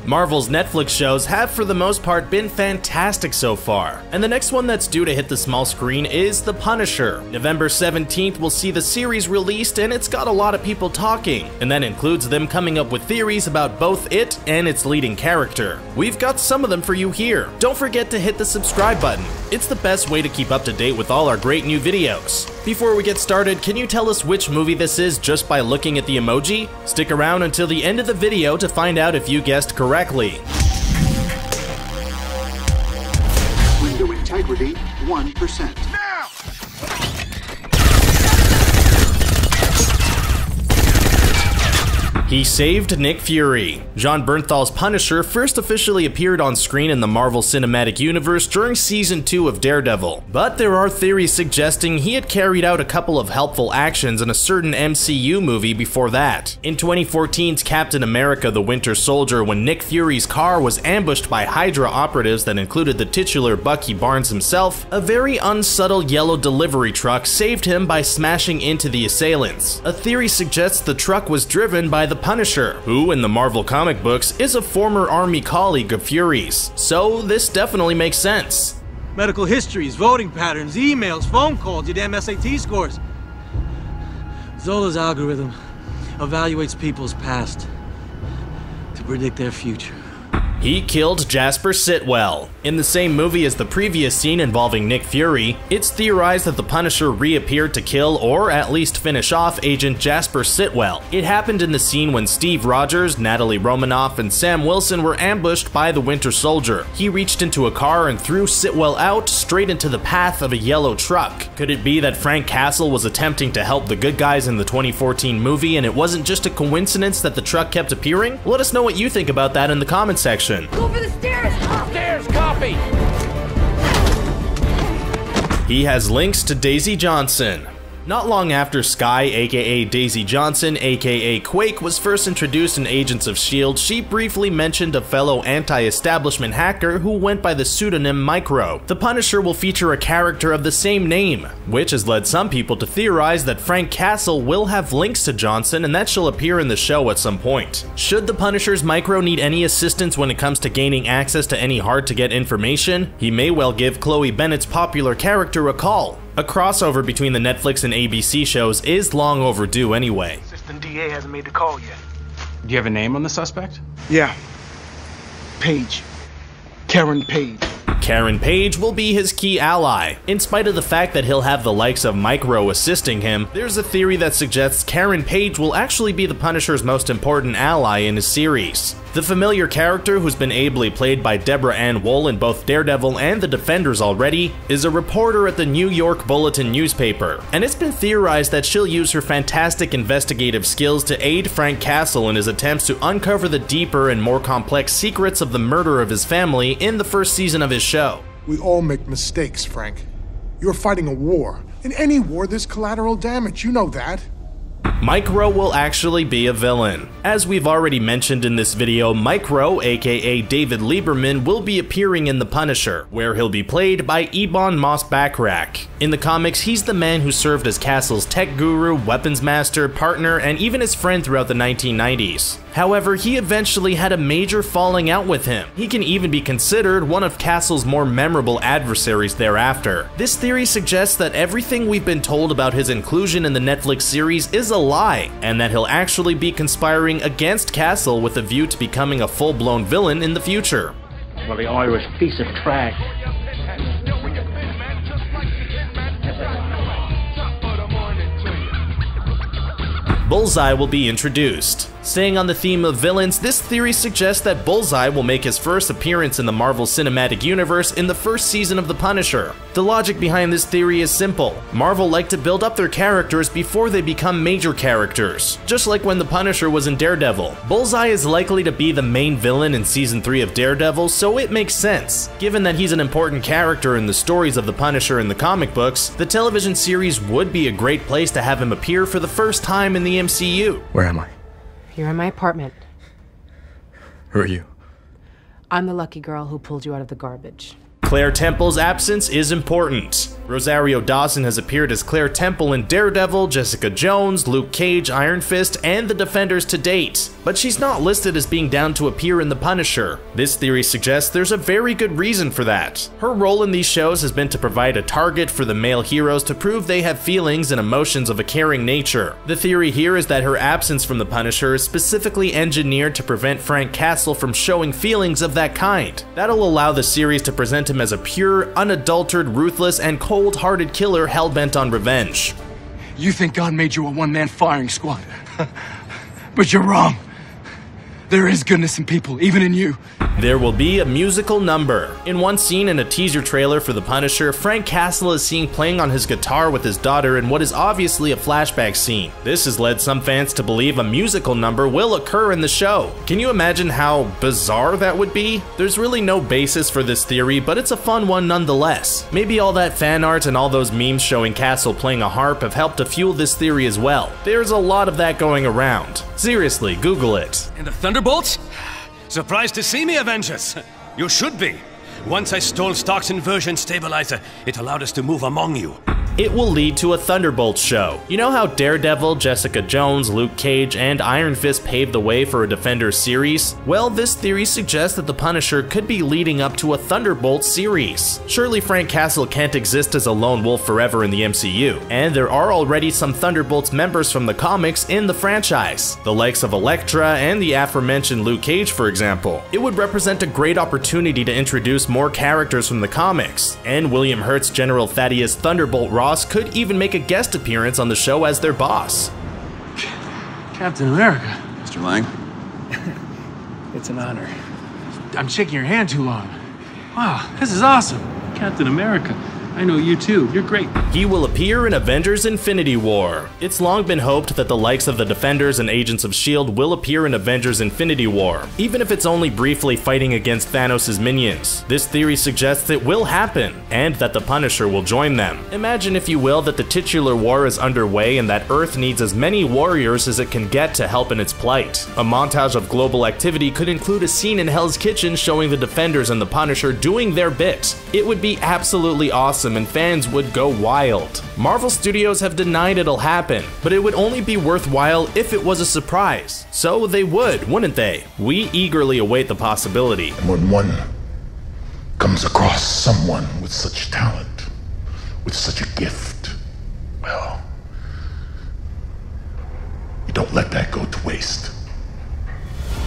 Marvel's Netflix shows have for the most part been fantastic so far, and the next one that's due to hit the small screen is The Punisher. November 17th will see the series released, and it's got a lot of people talking, and that includes them coming up with theories about both it and its leading character. We've got some of them for you here. Don't forget to hit the subscribe button. It's the best way to keep up to date with all our great new videos. Before we get started, can you tell us which movie this is just by looking at the emoji? Stick around until the end of the video to find out if you guessed correctly. Window integrity 1%. He saved Nick Fury. Jon Bernthal's Punisher first officially appeared on screen in the Marvel Cinematic Universe during Season 2 of Daredevil, but there are theories suggesting he had carried out a couple of helpful actions in a certain MCU movie before that. In 2014's Captain America: The Winter Soldier, when Nick Fury's car was ambushed by HYDRA operatives that included the titular Bucky Barnes himself, a very unsubtle yellow delivery truck saved him by smashing into the assailants. A theory suggests the truck was driven by the Punisher, who in the Marvel comic books is a former army colleague of Fury's, so this definitely makes sense. Medical histories, voting patterns, emails, phone calls, your damn SAT scores. Zola's algorithm evaluates people's past to predict their future. He killed Jasper Sitwell. In the same movie as the previous scene involving Nick Fury, it's theorized that the Punisher reappeared to kill or at least finish off Agent Jasper Sitwell. It happened in the scene when Steve Rogers, Natalie Romanoff, and Sam Wilson were ambushed by the Winter Soldier. He reached into a car and threw Sitwell out straight into the path of a yellow truck. Could it be that Frank Castle was attempting to help the good guys in the 2014 movie and it wasn't just a coincidence that the truck kept appearing? Let us know what you think about that in the comment section. Go for the stairs! Stairs, copy! He has links to Daisy Johnson. Not long after Skye, aka Daisy Johnson, aka Quake, was first introduced in Agents of S.H.I.E.L.D., she briefly mentioned a fellow anti-establishment hacker who went by the pseudonym Micro. The Punisher will feature a character of the same name, which has led some people to theorize that Frank Castle will have links to Johnson and that she'll appear in the show at some point. Should the Punisher's Micro need any assistance when it comes to gaining access to any hard-to-get information, he may well give Chloe Bennett's popular character a call. A crossover between the Netflix and ABC shows is long overdue anyway. Assistant DA hasn't made the call yet. Do you have a name on the suspect? Yeah. Page. Karen Page. Karen Page will be his key ally. In spite of the fact that he'll have the likes of Micro assisting him, there's a theory that suggests Karen Page will actually be the Punisher's most important ally in his series. The familiar character, who's been ably played by Deborah Ann Woll in both Daredevil and The Defenders already, is a reporter at the New York Bulletin newspaper, and it's been theorized that she'll use her fantastic investigative skills to aid Frank Castle in his attempts to uncover the deeper and more complex secrets of the murder of his family in the first season of his show. We all make mistakes, Frank. You're fighting a war. In any war, there's collateral damage, you know that. Micro will actually be a villain. As we've already mentioned in this video, Micro, aka David Lieberman, will be appearing in The Punisher, where he'll be played by Ebon Moss-Bachrach. In the comics, he's the man who served as Castle's tech guru, weapons master, partner, and even his friend throughout the 1990s. However, he eventually had a major falling out with him. He can even be considered one of Castle's more memorable adversaries thereafter. This theory suggests that everything we've been told about his inclusion in the Netflix series is a lie, and that he'll actually be conspiring against Castle with a view to becoming a full-blown villain in the future. Well, the Irish piece of trash. Bullseye will be introduced. Staying on the theme of villains, this theory suggests that Bullseye will make his first appearance in the Marvel Cinematic Universe in the first season of The Punisher. The logic behind this theory is simple. Marvel like to build up their characters before they become major characters. Just like when The Punisher was in Daredevil. Bullseye is likely to be the main villain in Season 3 of Daredevil, so it makes sense. Given that he's an important character in the stories of The Punisher in the comic books, the television series would be a great place to have him appear for the first time in the MCU. Where am I? You're in my apartment. Who are you? I'm the lucky girl who pulled you out of the garbage. Claire Temple's absence is important. Rosario Dawson has appeared as Claire Temple in Daredevil, Jessica Jones, Luke Cage, Iron Fist, and the Defenders to date, but she's not listed as being down to appear in The Punisher. This theory suggests there's a very good reason for that. Her role in these shows has been to provide a target for the male heroes to prove they have feelings and emotions of a caring nature. The theory here is that her absence from The Punisher is specifically engineered to prevent Frank Castle from showing feelings of that kind. That'll allow the series to present him as a pure, unadulterated, ruthless, and cold-hearted killer hell-bent on revenge. You think God made you a one-man firing squad? But you're wrong. There is goodness in people, even in you. There will be a musical number. In one scene in a teaser trailer for The Punisher, Frank Castle is seen playing on his guitar with his daughter in what is obviously a flashback scene. This has led some fans to believe a musical number will occur in the show. Can you imagine how bizarre that would be? There's really no basis for this theory, but it's a fun one nonetheless. Maybe all that fan art and all those memes showing Castle playing a harp have helped to fuel this theory as well. There's a lot of that going around. Seriously, Google it. And the Thunderbolts? Surprised to see me, Avengers? You should be. Once I stole Stark's inversion stabilizer, it allowed us to move among you. It will lead to a Thunderbolts show. You know how Daredevil, Jessica Jones, Luke Cage, and Iron Fist paved the way for a Defenders series? Well, this theory suggests that the Punisher could be leading up to a Thunderbolts series. Surely Frank Castle can't exist as a lone wolf forever in the MCU, and there are already some Thunderbolts members from the comics in the franchise, the likes of Elektra and the aforementioned Luke Cage, for example. It would represent a great opportunity to introduce more characters from the comics, and William Hurt's General Thaddeus Thunderbolt Ross could even make a guest appearance on the show as their boss. Captain America. Mr. Lang? It's an honor. I'm shaking your hand too long. Wow, this is awesome. Captain America. I know you too. You're great. He will appear in Avengers Infinity War. It's long been hoped that the likes of the Defenders and Agents of S.H.I.E.L.D. will appear in Avengers Infinity War, even if it's only briefly fighting against Thanos' minions. This theory suggests it will happen, and that the Punisher will join them. Imagine, if you will, that the titular war is underway and that Earth needs as many warriors as it can get to help in its plight. A montage of global activity could include a scene in Hell's Kitchen showing the Defenders and the Punisher doing their bit. It would be absolutely awesome, and fans would go wild. Marvel Studios have denied it'll happen, but it would only be worthwhile if it was a surprise. So they would, wouldn't they? We eagerly await the possibility. And when one comes across someone with such talent, with such a gift, well, you don't let that go to waste.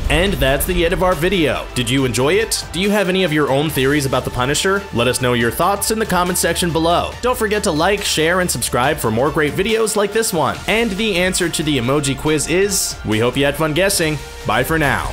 And that's the end of our video. Did you enjoy it? Do you have any of your own theories about the Punisher? Let us know your thoughts in the comment section below. Don't forget to like, share, and subscribe for more great videos like this one. And the answer to the emoji quiz is, we hope you had fun guessing. Bye for now.